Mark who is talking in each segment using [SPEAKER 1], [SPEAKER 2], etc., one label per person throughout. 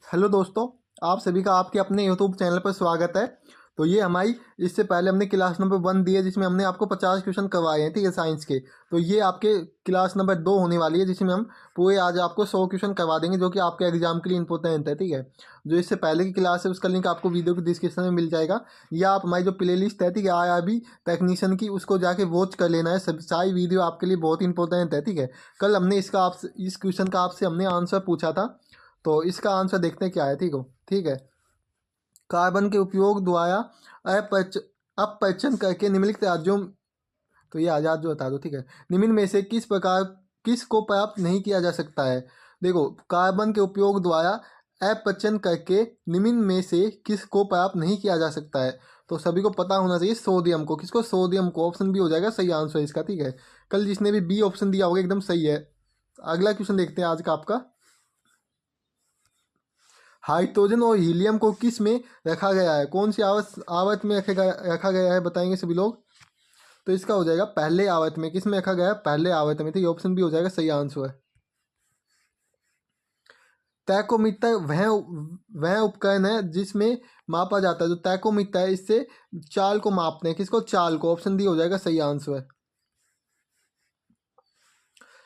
[SPEAKER 1] Hello दोस्तों, आप सभी का आपके अपने यूट्यूब चैनल पर स्वागत है। तो ये हमारी इससे पहले हमने क्लास नंबर 1 दी है, जिसमें हमने आपको 50 क्वेश्चन करवाए हैं, ठीक है, साइंस के। तो ये आपके क्लास नंबर 2 होने वाली है, जिसमें हम पूरे आज आपको 100 क्वेश्चन करवा देंगे, जो कि आपके एग्जाम के लिए इंपॉर्टेंट है, ठीक है। जो इससे पहले की क्लास है उसका लिंक आपको वीडियो की डिस्क्रिप्शन में मिल जाएगा, या आप हमारी जो प्ले लिस्ट है, ठीक है, IRB टेक्नीशियन की, उसको जाके वॉच कर लेना है। सब सारी वीडियो आपके लिए बहुत इंपॉर्टेंट है, ठीक है। कल हमने इसका आपसे इस क्वेश्चन का आपसे हमने आंसर पूछा था, तो इसका आंसर देखते हैं क्या है, ठीक है। कार्बन के उपयोग द्वारा अपच अपचन करके निम्नलिखित राज्यों, तो ये आजाद जो बता दो, ठीक है। निम्न में से किस को प्राप्त नहीं किया जा सकता है। देखो, कार्बन के उपयोग द्वारा अपचन करके निम्न में से किस को प्राप्त नहीं किया जा सकता है। तो सभी को पता होना चाहिए सोडियम को। किसको? सोडियम को। ऑप्शन बी हो जाएगा सही आंसर इसका, ठीक है। कल जिसने भी बी ऑप्शन दिया होगा एकदम सही है। अगला क्वेश्चन देखते हैं आज का आपका। हाइड्रोजन और हीलियम को किस में रखा गया है? कौन सी आवर्त में रखा गया है, बताएंगे सभी लोग। तो इसका हो जाएगा पहले आवर्त में। किस में रखा गया है? पहले आवर्त में, ठीक है। ऑप्शन बी हो जाएगा सही आंसर है। टैकोमीटर वह वह उपकरण है जिसमें मापा जाता है। जो टैकोमीटर है, इससे चाल को मापते हैं। किसको? चाल को। ऑप्शन डी हो जाएगा सही आंसर है।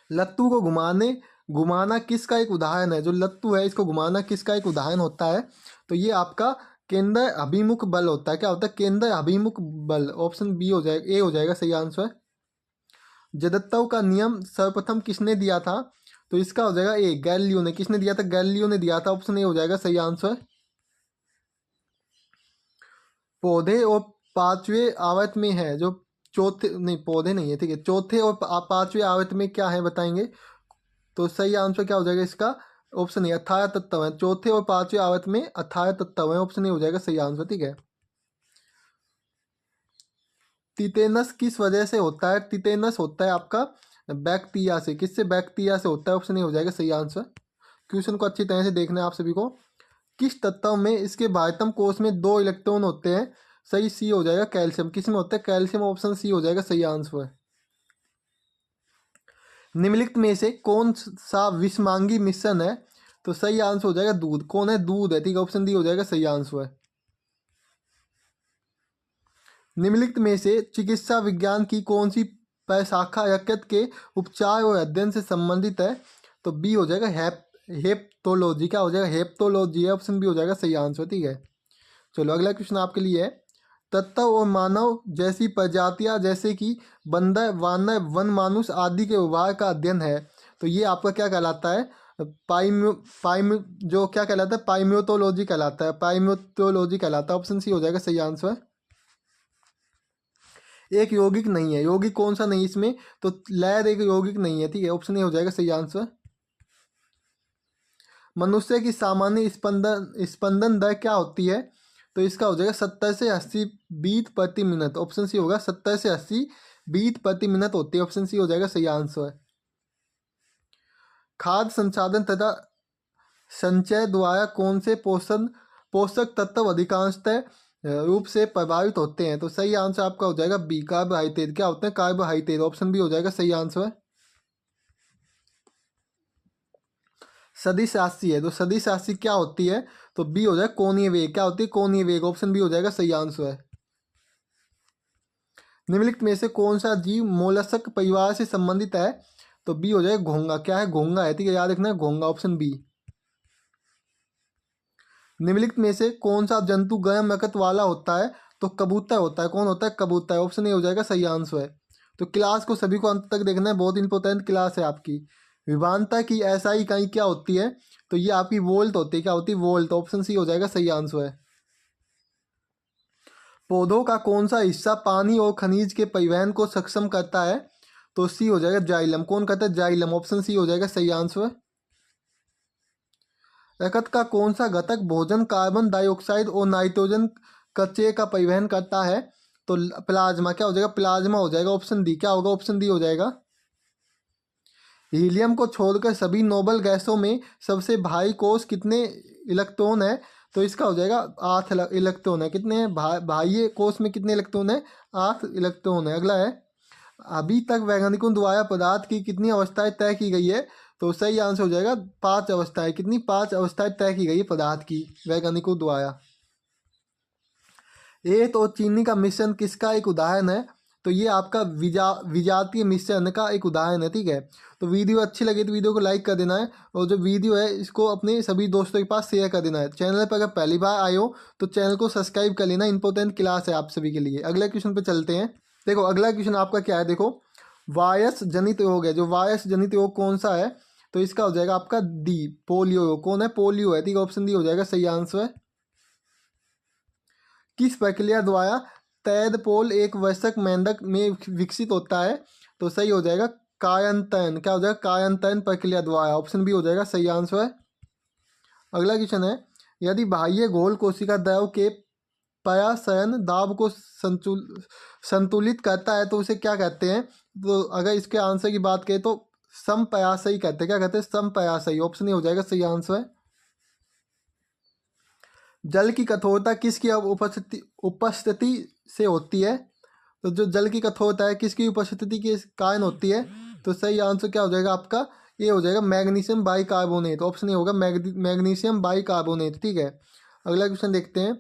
[SPEAKER 1] लत्तू को घुमाना किसका एक उदाहरण है? जो लत्तू है, इसको घुमाना किसका एक उदाहरण होता है? तो ये आपका केंद्र अभिमुख बल होता है। क्या होता है? केंद्र अभिमुख बल। ऑप्शन बी हो जाएगा, ए हो जाएगा सही आंसर। जड़त्व का नियम सर्वप्रथम किसने दिया था? तो इसका हो जाएगा ए, गैलीलियो ने। किसने दिया था? गैलीलियो ने दिया था। ऑप्शन ए हो जाएगा सही आंसर। पौधे और पांचवें आवर्त में है जो चौथे नहीं, पौधे नहीं है, ठीक है। चौथे और पांचवें आवर्त में क्या है, बताएंगे। तो सही आंसर क्या हो जाएगा इसका? ऑप्शन ए, 18 तत्व है। चौथे और पांचवें आवर्त में 18 तत्व है। ऑप्शन ए हो जाएगा सही आंसर, ठीक है। टिटेनस किस वजह से होता है? टिटेनस होता है आपका बैक्टीरिया से। किससे? बैक्टीरिया से होता है। ऑप्शन ए हो जाएगा सही आंसर। क्वेश्चन को अच्छी तरह से देखना है आप सभी को। किस तत्व में इसके बाह्यतम कोष में 2 इलेक्ट्रॉन होते हैं? सही, सी हो जाएगा कैल्शियम। किस में होता है? कैल्शियम। ऑप्शन सी हो जाएगा सही आंसर है। निम्नलिखित में से कौन सा विषमांगी मिश्रण है? तो सही आंसर हो जाएगा दूध। कौन है? दूध है, ठीक है। ऑप्शन डी हो जाएगा सही आंसर है। निम्नलिखित में से चिकित्सा विज्ञान की कौन सी प्रशाखा यकृत के उपचार और अध्ययन से संबंधित है? तो बी हो जाएगा हेप्टोलॉजी। क्या हो जाएगा? हेप्टोलॉजी है। ऑप्शन बी हो जाएगा सही आंसर, ठीक है। चलो अगला क्वेश्चन आपके लिए है। तत्व और मानव जैसी प्रजातियां, जैसे कि बंदर, वानर, वन मानुष आदि के व्यवहार का अध्ययन है। तो ये आपका क्या कहलाता है? पाइम्यो पाइम्यो जो क्या कहलाता है? पाइम्योटोलॉजी कहलाता है। पाइम्योटोलॉजी कहलाता है। ऑप्शन सी हो जाएगा सही आंसर। एक यौगिक नहीं है। यौगिक कौन सा नहीं इसमें? तो लैर एक यौगिक नहीं है, ठीक है। ऑप्शन ए हो जाएगा सही आंसर। मनुष्य की सामान्य स्पंदन स्पंदन दर क्या होती है? तो इसका हो जाएगा 70 से 80 बीट प्रति मिनट। ऑप्शन सी होगा 70 से 80 बीट प्रति मिनट होती है। ऑप्शन सी हो जाएगा सही आंसर। खाद्य संसाधन तथा संचय द्वारा कौन से पोषक तत्व अधिकांशतः रूप से प्रभावित होते हैं? तो सही आंसर आपका हो जाएगा बी, कार्बोहाइड्रेट। क्या होते हैं? कार्बोहाइड्रेट। ऑप्शन बी हो जाएगा सही आंसर। सदिश राशि है, तो सदिश राशि क्या होती है? तो बी हो जाएगा कोणीय वेग। क्या होती है? कोणीय वेग। ऑप्शन बी हो जाएगा सही आंसर है। निम्नलिखित में से कौन सा जीव मोलस्क परिवार से संबंधित है? तो बी हो जाएगा घोंगा। क्या है? घोंगा है, ठीक है। याद रखना है घोंगा। Option B. निम्नलिखित में से कौन सा जंतु गर्म रक्त वाला होता है? तो कबूतर होता है। कौन होता है? कबूतर। ऑप्शन ए हो जाएगा सही आंसर है। तो क्लास को सभी को अंत तक देखना है, बहुत इंपॉर्टेंट क्लास है आपकी। विभानता की ऐसा इकाई क्या होती है? तो ये आपकी वोल्ट होती है। क्या होती है? वोल्ट। ऑप्शन सी हो जाएगा सही आंसर है। पौधों का कौन सा हिस्सा पानी और खनिज के परिवहन को सक्षम करता है? तो सी हो जाएगा जाइलम। कौन कहता है? जाइलम। ऑप्शन सी हो जाएगा सही आंसर। रकत का कौन सा घटक भोजन, कार्बन डाइऑक्साइड और नाइट्रोजन कचरे का परिवहन करता है? तो प्लाज्मा। क्या हो जाएगा? प्लाज्मा हो जाएगा। Option D. क्या होगा? ऑप्शन डी हो जाएगा। हीलियम को छोड़कर सभी नोबल गैसों में सबसे भारी कोष कितने इलेक्ट्रॉन है? तो इसका हो जाएगा 8 इलेक्ट्रॉन है। कितने हैं? बाह्य कोष में कितने इलेक्ट्रॉन है? 8 इलेक्ट्रॉन है। अगला है, अभी तक वैज्ञानिकों द्वारा पदार्थ की कितनी अवस्थाएं तय की गई है? तो सही आंसर हो जाएगा 5 अवस्थाएं। कितनी? 5 अवस्थाएं तय की गई है पदार्थ की वैज्ञानिकों द्वारा। रेत और चीनी का मिश्रण किसका एक उदाहरण है? तो ये आपका विजातीय मिश्रण का एक उदाहरण है। ठीक है, तो वीडियो अच्छी लगे तो वीडियो को लाइक कर देना है, और जो वीडियो है इसको अपने सभी दोस्तों के पास शेयर कर देना है। चैनल पर अगर पहली बार आए हो तो चैनल को सब्सक्राइब कर लेना, इंपॉर्टेंट क्लास है आप सभी के लिए। अगले क्वेश्चन पे चलते हैं। देखो अगला क्वेश्चन आपका क्या है, देखो वायरस जनित रोग है। जो वायरस जनित रोग कौन सा है? तो इसका हो जाएगा आपका डी, पोलियो रोग। कौन है? पोलियो है। ठीक है, ऑप्शन डी हो जाएगा सही आंसर है। किस प्रक्रिया द्वारा तैदपोल एक वयस्क मेंढक में विकसित होता है? तो सही हो जाएगा कायांतरण। क्या हो जाएगा? कायांतरण प्रक्रिया द्वारा। ऑप्शन बी हो जाएगा सही आंसर है। अगला क्वेश्चन है, यदि बाह्य घोल कोशिका द्रव के परासरण दाब को संतुलित करता है तो उसे क्या कहते हैं? तो अगर इसके आंसर की बात करें तो समपराशयी कहते हैं। क्या कहते हैं? समपराशयी। ऑप्शन ए हो जाएगा सही आंसर है। जल की कठोरता किसकी उपस्थिति से होती है? तो जो जल की कठोरता है किसकी उपस्थिति के कारण होती है? तो सही आंसर क्या हो जाएगा आपका? ये हो जाएगा मैग्नीशियम बाइकार्बोनेट। ऑप्शन ए होगा मैग्नीशियम बाइकार्बोनेट। ठीक है, अगला क्वेश्चन देखते हैं।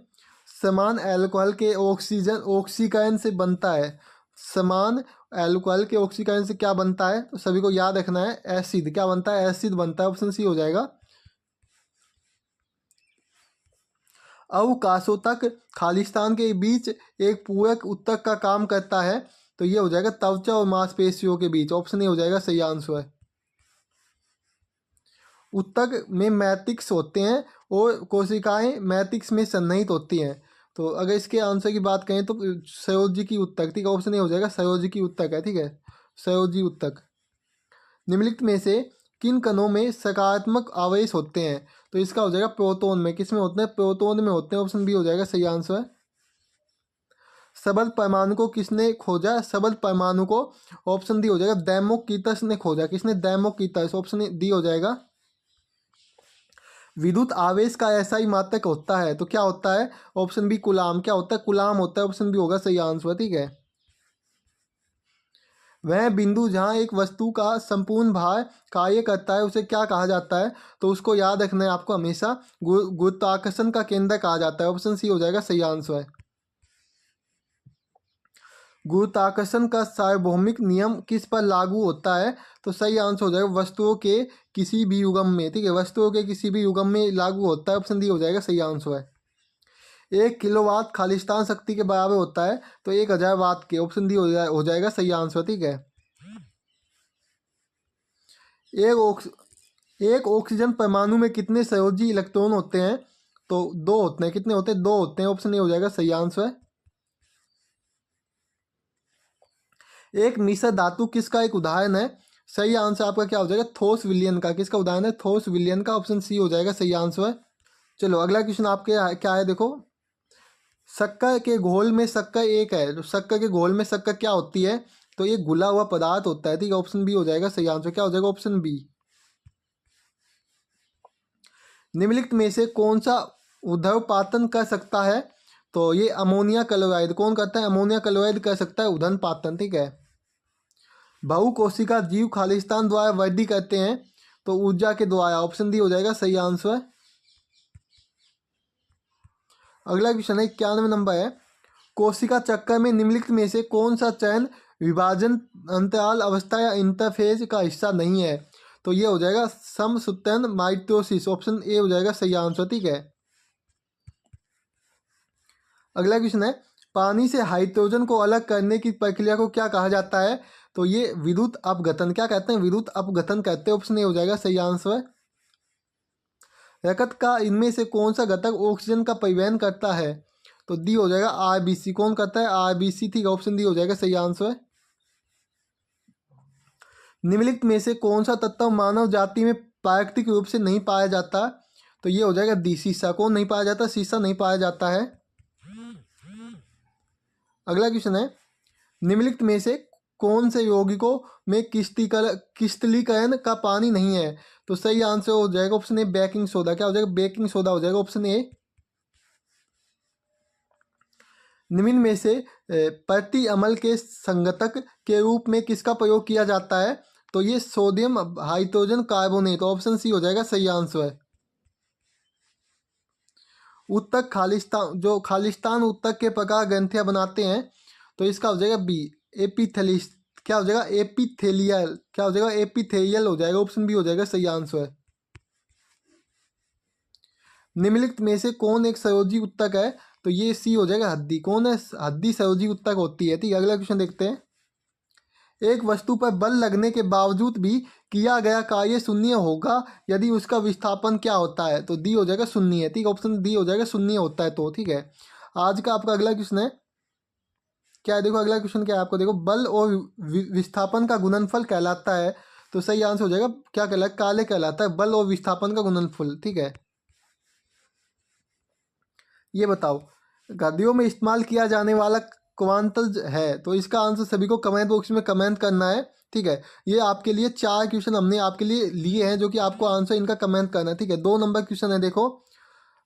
[SPEAKER 1] समान एल्कोहल के ऑक्सीकरण से बनता है। समान एल्कोहल के ऑक्सीकरण से क्या बनता है? तो सभी को याद रखना है, एसिड। क्या बनता है? एसिड बनता है। ऑप्शन सी हो जाएगा। अवकाशों तक खालिस्तान के बीच एक पूरक उत्तक का काम करता है। तो ये हो जाएगा त्वचा और मांसपेशियों के बीच। ऑप्शन ए हो जाएगा सही आंसर है। उत्तक में मैट्रिक्स होते हैं और कोशिकाएं मैट्रिक्स में सन्निहित होती हैं। तो अगर इसके आंसर की बात करें तो संयोजी उत्तक। ठीक है, ऑप्शन ए हो जाएगा संयोजी उत्तक है। ठीक है, संयोजी उत्तक। निम्नलिखित में से किन कणों में सकारात्मक आवेश होते हैं? तो इसका हो जाएगा प्रोटॉन में। किस में होते हैं? प्रोटॉन में होते हैं। ऑप्शन बी हो जाएगा सही आंसर है। सबल परमाणु को किसने खोजा? सबल परमाणु को ऑप्शन डी हो जाएगा डेमोक्रिटस ने खोजा। किसने? डेमोक्रिटस। ऑप्शन डी हो जाएगा। विद्युत आवेश का ऐसा ही मात्रक होता है तो क्या होता है? Option B coulomb. क्या होता है? कूलाम होता है। ऑप्शन बी होगा सही आंसर। ठीक है, वह बिंदु जहाँ एक वस्तु का संपूर्ण भार कार्य करता है उसे क्या कहा जाता है? तो उसको याद रखना है आपको हमेशा, गुरुत्वाकर्षण का केंद्र कहा जाता है। ऑप्शन सी हो जाएगा सही आंसर है। गुरुत्वाकर्षण का सार्वभौमिक नियम किस पर लागू होता है? तो सही आंसर हो जाएगा वस्तुओं के किसी भी युग्म में। ठीक है, वस्तुओं के किसी भी युग्म में लागू होता है। ऑप्शन डी हो जाएगा सही आंसर है। 1 किलोवाट खालिस्तान शक्ति के बराबर होता है तो 1000 वाट के। ऑप्शन डी हो जाएगा सही आंसर। ठीक है, एक ऑक्सीजन परमाणु में कितने संयोजी इलेक्ट्रॉन होते हैं? तो 2 होते हैं। कितने होते हैं? 2 होते हैं। ऑप्शन ए हो जाएगा सही आंसर है। एक मिश्र धातु किसका एक उदाहरण है? सही आंसर आपका क्या हो जाएगा? ठोस विलयन का। किसका उदाहरण है? ठोस विलयन का। ऑप्शन सी हो जाएगा सही आंसर है। चलो अगला क्वेश्चन आपके क्या है, देखो शक्कर के घोल में शक्कर एक है। तो शक्कर के घोल में शक्कर क्या होती है? तो ये घुला हुआ पदार्थ होता है। ठीक है, ऑप्शन बी हो जाएगा सही आंसर। क्या हो जाएगा? Option B. निम्नलिखित में से कौन सा उर्ध्वपातन कर सकता है? तो ये अमोनिया क्लोराइड। कौन करता है? अमोनिया क्लोराइड कर सकता है उर्ध्वपातन। ठीक है, बहुकोशिका जीव खालिस्तान द्वारा वृद्धि करते हैं तो ऊर्जा के द्वारा। ऑप्शन डी हो जाएगा सही आंसर है। अगला क्वेश्चन है 91 नंबर है। कोशिका चक्कर में निम्नलिखित में से कौन सा चयन विभाजन अंतराल अवस्था या इंटरफेज का हिस्सा नहीं है? तो ये हो जाएगा समसूत्रण माइटोसिस। ऑप्शन ए हो जाएगा सही आंसर। ठीक है, अगला क्वेश्चन है पानी से हाइड्रोजन को अलग करने की प्रक्रिया को क्या कहा जाता है? तो ये विद्युत अपघटन। क्या कहते हैं? विद्युत अपघटन कहते हैं। ऑप्शन ए हो जाएगा सही आंसर है। रकत का इनमें से कौन सा घटक ऑक्सीजन का परिवहन करता है? तो डी हो जाएगा आरबीसी। कौन करता है? आरबीसी। ठीक है, ऑप्शन डी हो जाएगा सही आंसर है। निम्नलिखित में से कौन सा तत्व मानव जाति में प्राकृतिक रूप से नहीं पाया जाता? तो ये हो जाएगा डी शीशा। कौन नहीं पाया जाता? शीशा नहीं पाया जाता है। अगला क्वेश्चन है निम्नलिखित में से कौन से यौगिकों में क्रिस्टलीकरण का पानी नहीं है? तो सही आंसर हो जाएगा ऑप्शन ए बेकिंग सोडा। क्या हो जाएगा? बेकिंग सोडा हो जाएगा। Option A. निम्न में से प्रति अम्ल के संगतक के रूप में किसका प्रयोग किया जाता है? तो ये sodium hydrogen carbonate, option C हो जाएगा सही आंसर है। उत्तक खालिस्तान, जो खालिस्तान उत्तक के प्रकार ग्रंथियां बनाते हैं, तो इसका हो जाएगा बी एपिथेलिस, क्या हो जाएगा एपिथेलियल, क्या हो जाएगा एपिथेलियल हो जाएगा, ऑप्शन बी हो जाएगा सही आंसर है। निम्नलिखित में से कौन एक संयोजी उत्तक है, तो ये सी हो जाएगा हद्दी। कौन है हद्दी संयोजी उत्तक होती है। ठीक है, अगला क्वेश्चन देखते हैं। एक वस्तु पर बल लगने के बावजूद भी किया गया कार्य शून्य होगा यदि उसका विस्थापन क्या होता है, तो डी हो जाएगा शून्य। ठीक, ऑप्शन डी हो जाएगा शून्य होता है। तो ठीक है, आज का आपका अगला क्वेश्चन है, क्या है देखो, अगला क्वेश्चन क्या है आपको, देखो बल और विस्थापन का गुणनफल कहलाता है, तो सही आंसर हो जाएगा क्या कहलाता है, काले कहलाता है, बल और विस्थापन का गुणनफल। ठीक है, ये बताओ गद्दियों में इस्तेमाल किया जाने वाला क्वांटल है, तो इसका आंसर सभी को कमेंट बॉक्स में कमेंट करना है। ठीक है, ये आपके लिए 4 क्वेश्चन हमने आपके लिए लिए हैं, जो कि आपको आंसर इनका कमेंट करना है। ठीक है, 2 नंबर क्वेश्चन है, देखो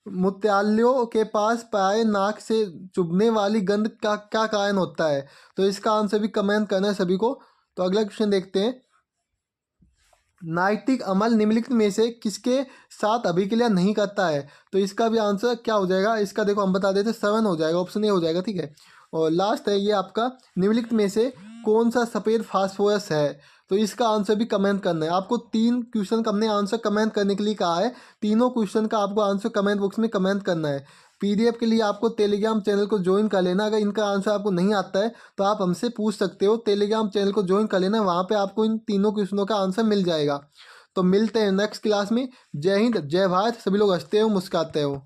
[SPEAKER 1] मुत्यालों के पास प्राय नाक से चुभने वाली गंध का क्या कारण होता है, तो इसका आंसर भी कमेंट करना है सभी को। तो अगला क्वेश्चन देखते हैं। नाइट्रिक अम्ल निम्नलिखित में से किसके साथ अभिक्रिया नहीं करता है, तो इसका भी आंसर क्या हो जाएगा, इसका देखो हम बता देते हैं 7 हो जाएगा, ऑप्शन ए हो जाएगा। ठीक है, और लास्ट है ये आपका, निम्नलिखित में से कौन सा सफ़ेद फास्फोरस है, तो इसका आंसर भी कमेंट करना है। आपको 3 क्वेश्चन का हमने आंसर कमेंट करने के लिए कहा है, तीनों क्वेश्चन का आपको आंसर कमेंट बॉक्स में कमेंट करना है। पीडीएफ के लिए आपको टेलीग्राम चैनल को ज्वाइन कर लेना। अगर इनका आंसर आपको नहीं आता है तो आप हमसे पूछ सकते हो, टेलीग्राम चैनल को ज्वाइन कर लेना, वहाँ पे आपको इन तीनों क्वेश्चनों का आंसर मिल जाएगा। तो मिलते हैं नेक्स्ट क्लास में। जय हिंद, जय भारत, सभी लोग हंसते हो मुस्कुराते हो।